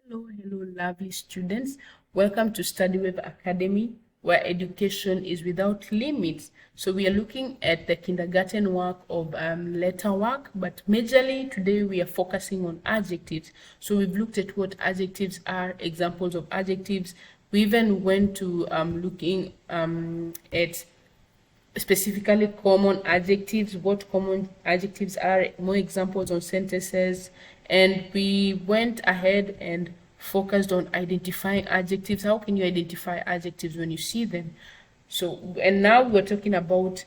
Hello, lovely students. Welcome to StudyWeb Academy, where education is without limits. So we are looking at the kindergarten work of letter work, but majorly today we are focusing on adjectives. So we've looked at what adjectives are, examples of adjectives. We even went to looking at specifically common adjectives, what common adjectives are, more examples on sentences, and we went ahead and focused on identifying adjectives. How can you identify adjectives when you see them? So, and now we're talking about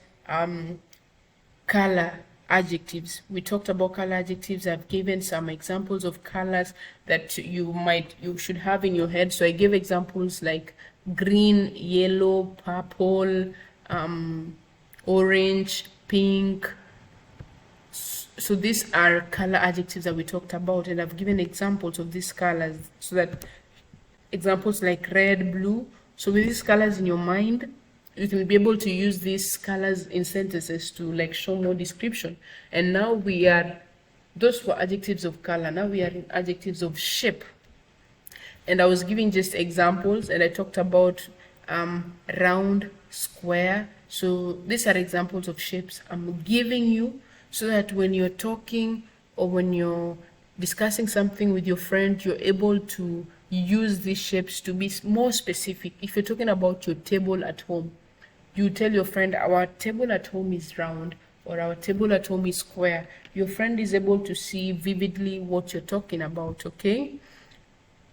color adjectives. We talked about color adjectives. I've given some examples of colors that you should have in your head. So I gave examples like green, yellow, purple, orange, pink. So these are color adjectives that we talked about, and I've given examples of these colors, so that examples like red, blue. So with these colors in your mind, you can be able to use these colors in sentences to like show more description. And now those were adjectives of color. Now we are in adjectives of shape. And I was giving just examples, and I talked about round, square. So these are examples of shapes I'm giving you, so that when you're talking or when you're discussing something with your friend, you're able to use these shapes to be more specific. If you're talking about your table at home, you tell your friend, our table at home is round, or our table at home is square. Your friend is able to see vividly what you're talking about, okay?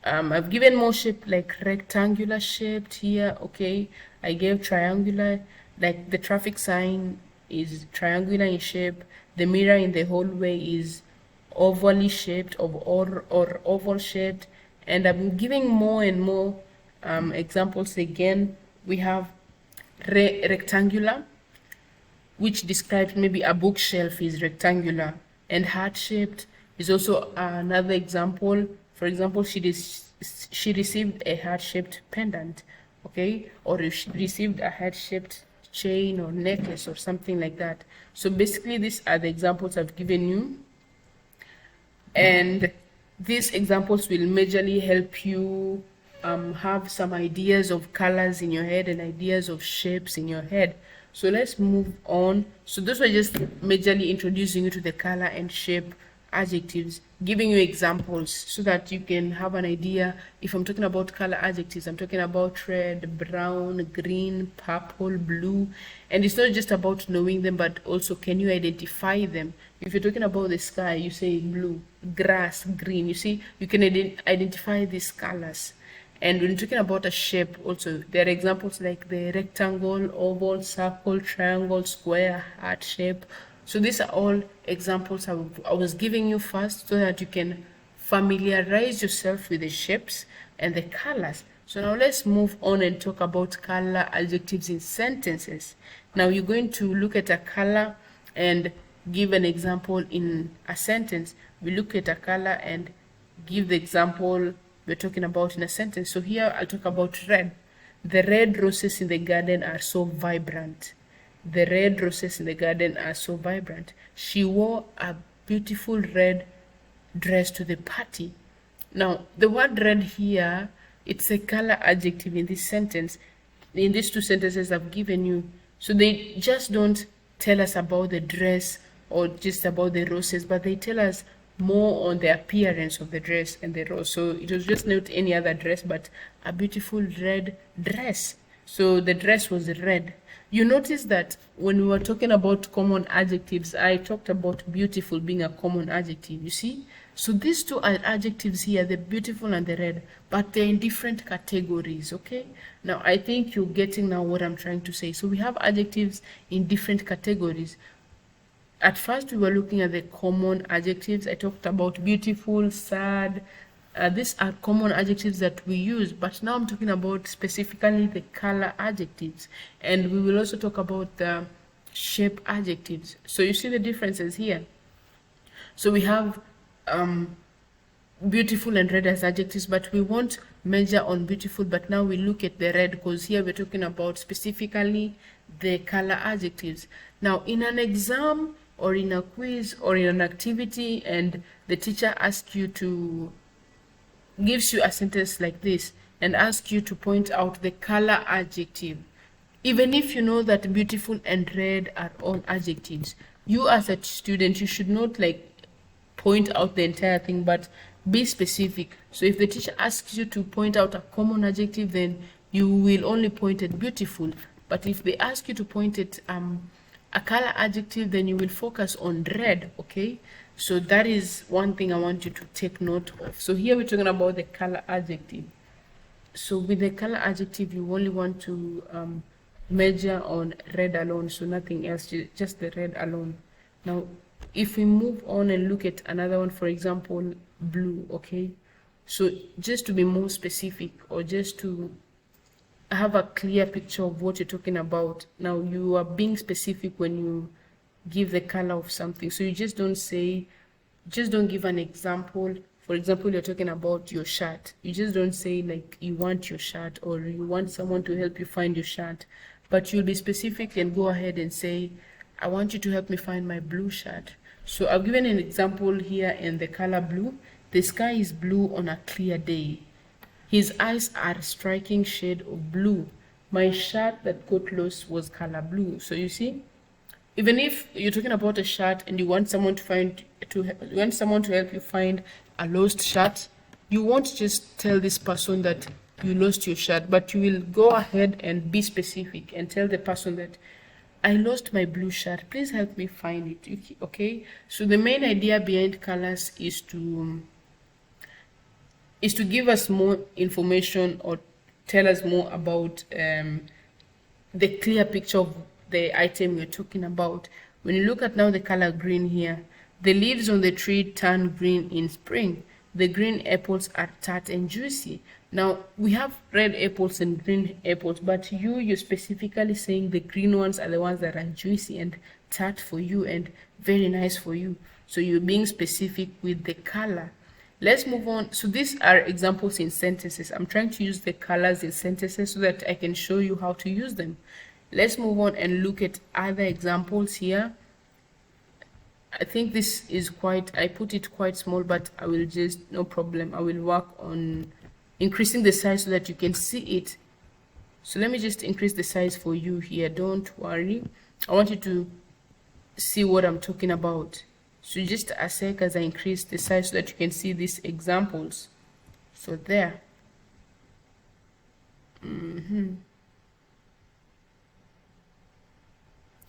I've given more shape like rectangular shaped here, okay? I gave triangular, like the traffic sign is triangular in shape. The mirror in the hallway is ovally shaped or oval shaped. And I'm giving more and more examples again. We have rectangular, which describes maybe a bookshelf is rectangular, and heart-shaped is also another example. For example, she received a heart-shaped pendant, okay, or if she received a heart-shaped chain or necklace or something like that. So basically, these are the examples I've given you, and these examples will majorly help you have some ideas of colors in your head and ideas of shapes in your head. So let's move on. So those were just majorly introducing you to the color and shape adjectives, giving you examples so that you can have an idea. If I'm talking about color adjectives, I'm talking about red, brown, green, purple, blue. And it's not just about knowing them, but also can you identify them. If you're talking about the sky, you say blue, grass, green. You see, you can identify these colors. And when you're talking about a shape, also there are examples like the rectangle, oval, circle, triangle, square, heart shape. So these are all examples I was giving you first, so that you can familiarize yourself with the shapes and the colors. So now let's move on and talk about color adjectives in sentences. Now you're going to look at a color and give an example in a sentence. We look at a color and give the example we're talking about in a sentence. So here I'll talk about red. The red roses in the garden are so vibrant. The red roses in the garden are so vibrant. She wore a beautiful red dress to the party. Now, the word red here, it's a color adjective in this sentence, in these two sentences I've given you. So they just don't tell us about the dress or just about the roses, but they tell us more on the appearance of the dress and the rose. So it was just not any other dress, but a beautiful red dress. So the dress was red. You notice that when we were talking about common adjectives, I talked about beautiful being a common adjective, you see? So these two are adjectives here, the beautiful and the red, but they're in different categories, okay? Now, I think you're getting now what I'm trying to say. So we have adjectives in different categories. At first, we were looking at the common adjectives. I talked about beautiful, sad. These are common adjectives that we use, but now I'm talking about specifically the color adjectives. And we will also talk about the shape adjectives. So you see the differences here. So we have beautiful and red as adjectives, but we won't measure on beautiful, but now we look at the red, because here we're talking about specifically the color adjectives. Now, in an exam or in a quiz or in an activity, and the teacher asks you to gives you a sentence like this and asks you to point out the color adjective, even if you know that beautiful and red are all adjectives, you as a student, you should not like point out the entire thing, but be specific. So if the teacher asks you to point out a common adjective, then you will only point at beautiful. But if they ask you to point at a color adjective, then you will focus on red. Okay, so that is one thing I want you to take note of. So here we're talking about the color adjective. So with the color adjective, you only want to measure on red alone, so nothing else, just the red alone. Now if we move on and look at another one, for example, blue. Okay, so just to be more specific, or just to have a clear picture of what you're talking about, now you are being specific when you give the color of something. So you just don't say, just don't give an example. For example, you're talking about your shirt, you just don't say like you want your shirt or you want someone to help you find your shirt, but you'll be specific and go ahead and say, I want you to help me find my blue shirt. So I've given an example here in the color blue. The sky is blue on a clear day. His eyes are striking shade of blue. My shirt that got lost was color blue. So you see, even if you're talking about a shirt and you want someone to help you find a lost shirt, you won't just tell this person that you lost your shirt, but you will go ahead and be specific and tell the person that I lost my blue shirt, please help me find it. Okay, so the main idea behind colors is to give us more information or tell us more about the clear picture of the item we're talking about. When you look at now the color green here, the leaves on the tree turn green in spring. The green apples are tart and juicy. Now we have red apples and green apples, but you're specifically saying the green ones are the ones that are juicy and tart for you and very nice for you. So you're being specific with the color. Let's move on. So these are examples in sentences. I'm trying to use the colors in sentences so that I can show you how to use them. Let's move on and look at other examples here. I think this is I put it quite small, but I will just, no problem, I will work on increasing the size so that you can see it. So let me just increase the size for you here, don't worry. I want you to see what I'm talking about. So just a sec as I increase the size so that you can see these examples. So there.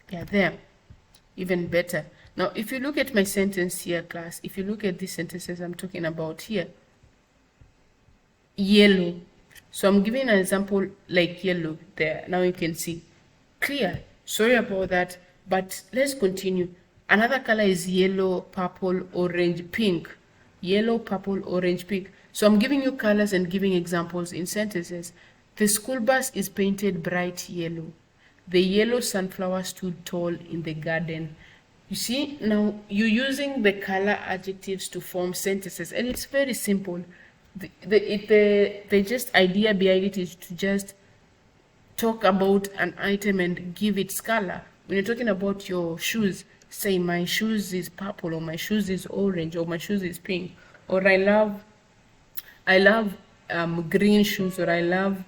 Yeah, there. Even better. Now, if you look at my sentence here, class, if you look at these sentences I'm talking about here, yellow. So I'm giving an example like yellow there. Now you can see clear. Sorry about that, but let's continue. Another color is yellow, purple, orange, pink. Yellow, purple, orange, pink. So I'm giving you colors and giving examples in sentences. The school bus is painted bright yellow. The yellow sunflower stood tall in the garden. You see, now you're using the color adjectives to form sentences, and it's very simple. The just idea behind it is to just talk about an item and give its color. When you're talking about your shoes, say my shoes is purple, or my shoes is orange, or my shoes is pink, or I love green shoes, or I love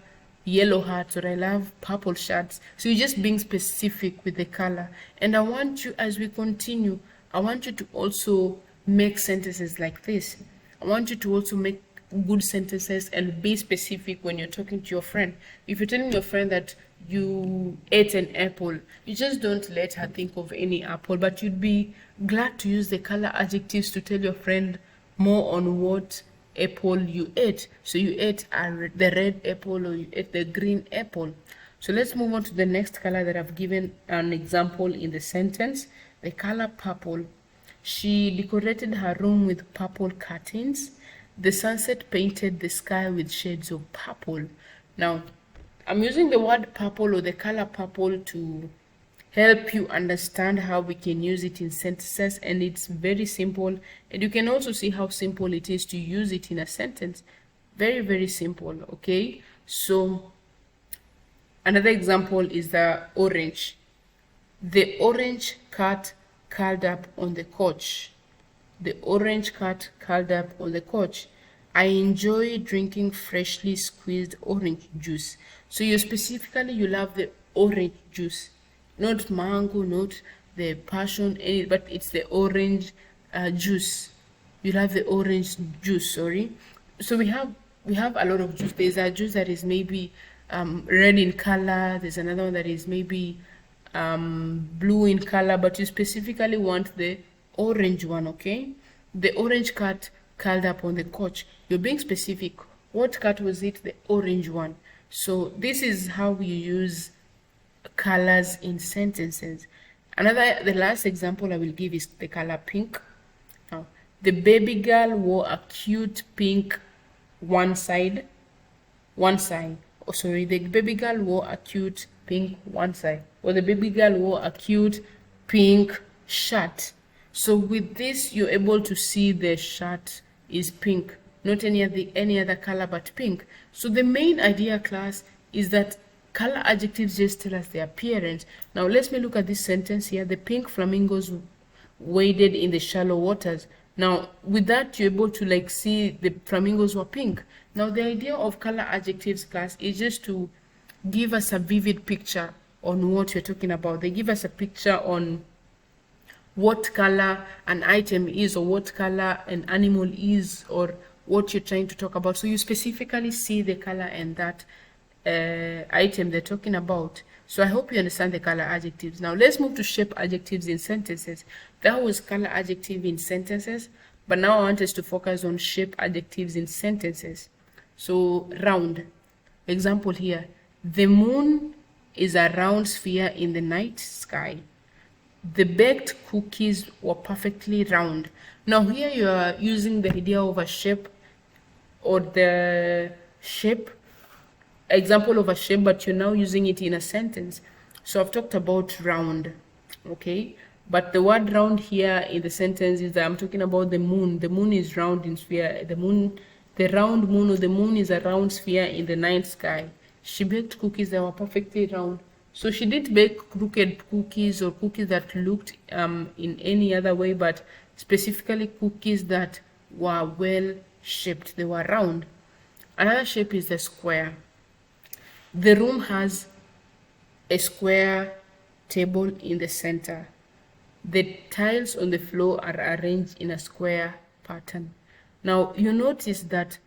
yellow hats, or I love purple shirts. So you're just being specific with the color. And I want you, as we continue, I want you to also make sentences like this. I want you to also make good sentences and be specific when you're talking to your friend. If you're telling your friend that you ate an apple, you just don't let her think of any apple, but you'd be glad to use the color adjectives to tell your friend more on what apple you ate. So you ate the red apple, or you ate the green apple. So let's move on to the next color that I've given an example in the sentence. The color purple. She decorated her room with purple curtains. The sunset painted the sky with shades of purple. Now I'm using the word purple or the color purple to help you understand how we can use it in sentences, and it's very simple, and you can also see how simple it is to use it in a sentence. Very, very simple. Okay, so another example is the orange. The orange cat curled up on the couch. The orange cat curled up on the couch. I enjoy drinking freshly squeezed orange juice. So you specifically you love the orange juice, not mango, not the passion, but it's the orange juice. You love the orange juice. Sorry. So we have a lot of juice. There's a juice that is maybe red in color. There's another one that is maybe blue in color, but you specifically want the orange one. Okay, the orange cat curled up on the couch. You're being specific. What cat was it? The orange one. So this is how we use colors in sentences. The last example I will give is the color pink. Now, the baby girl wore a cute pink one side. Oh, sorry, the baby girl wore a cute pink one side. Or the baby girl wore a cute pink shirt. So with this, you're able to see the shirt is pink, not any other color but pink. So the main idea, class, is that color adjectives just tell us the appearance. Now let's look at this sentence here. The pink flamingos waded in the shallow waters. Now with that, you're able to see the flamingos were pink. Now the idea of color adjectives, class, is just to give us a vivid picture on what you're talking about. They give us a picture on what color an item is, or what color an animal is, or what you're trying to talk about. So you specifically see the color and that item they're talking about. So I hope you understand the color adjectives. Now let's move to shape adjectives in sentences. That was color adjective in sentences, but now I want us to focus on shape adjectives in sentences. So round. Example here. The moon is a round sphere in the night sky. The baked cookies were perfectly round. Now here you are using the idea of a shape, or the shape, example of a shape, but you're now using it in a sentence. So I've talked about round, okay? But the word round here in the sentence is that I'm talking about the moon. The moon is round in sphere. The round moon, or the moon is a round sphere in the night sky. She baked cookies that were perfectly round. So she didn't bake crooked cookies or cookies that looked in any other way, but specifically cookies that were well shaped. They were round. Another shape is the square. The room has a square table in the center. The tiles on the floor are arranged in a square pattern. Now you notice that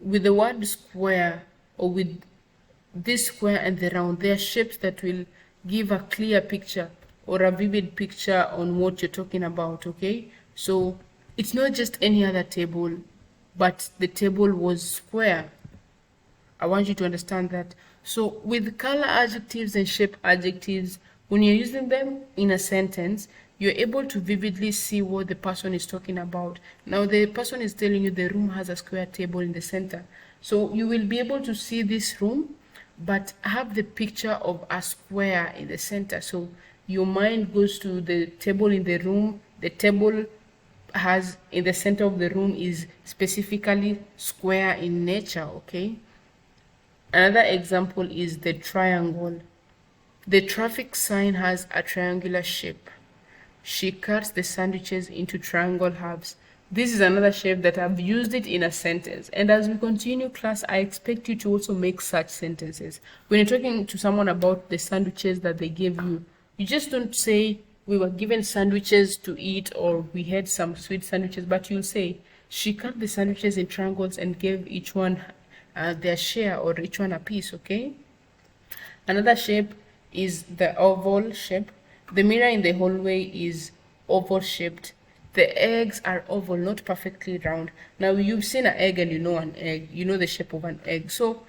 with the word square, or with this square and the round, they are shapes that will give a clear picture or a vivid picture on what you're talking about. Okay, so it's not just any other table, but the table was square. I want you to understand that. So with color adjectives and shape adjectives, when you're using them in a sentence, you're able to vividly see what the person is talking about. Now the person is telling you the room has a square table in the center. So you will be able to see this room, but have the picture of a square in the center. So your mind goes to the table in the room. The table has in the center of the room is specifically square in nature. Okay, another example is the triangle. The traffic sign has a triangular shape. She cuts the sandwiches into triangle halves. This is another shape that I've used it in a sentence. And as we continue class, I expect you to also make such sentences. When you're talking to someone about the sandwiches that they gave you, you just don't say, we were given sandwiches to eat, or we had some sweet sandwiches, but you'll say, she cut the sandwiches in triangles and gave each one their share, or each one a piece. Okay. Another shape is the oval shape. The mirror in the hallway is oval shaped. The eggs are oval, not perfectly round. Now you've seen an egg and you know an egg, you know the shape of an egg. So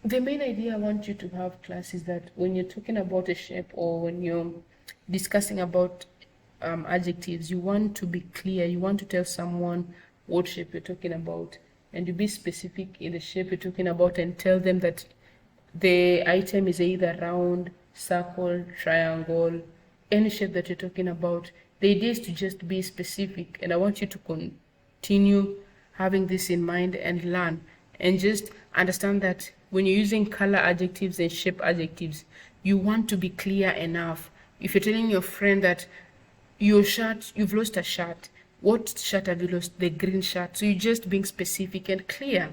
the main idea I want you to have, class, is that when you're talking about a shape, or when you're discussing about adjectives, you want to be clear. You want to tell someone what shape you're talking about, and you be specific in the shape you're talking about, and tell them that the item is either round, circle, triangle, any shape that you're talking about. The idea is to just be specific, and I want you to continue having this in mind and learn, and just understand that when you're using color adjectives and shape adjectives, you want to be clear enough. If you're telling your friend that your shirt, you've lost a shirt, What shirt have you lost? The green shirt. So you're just being specific and clear.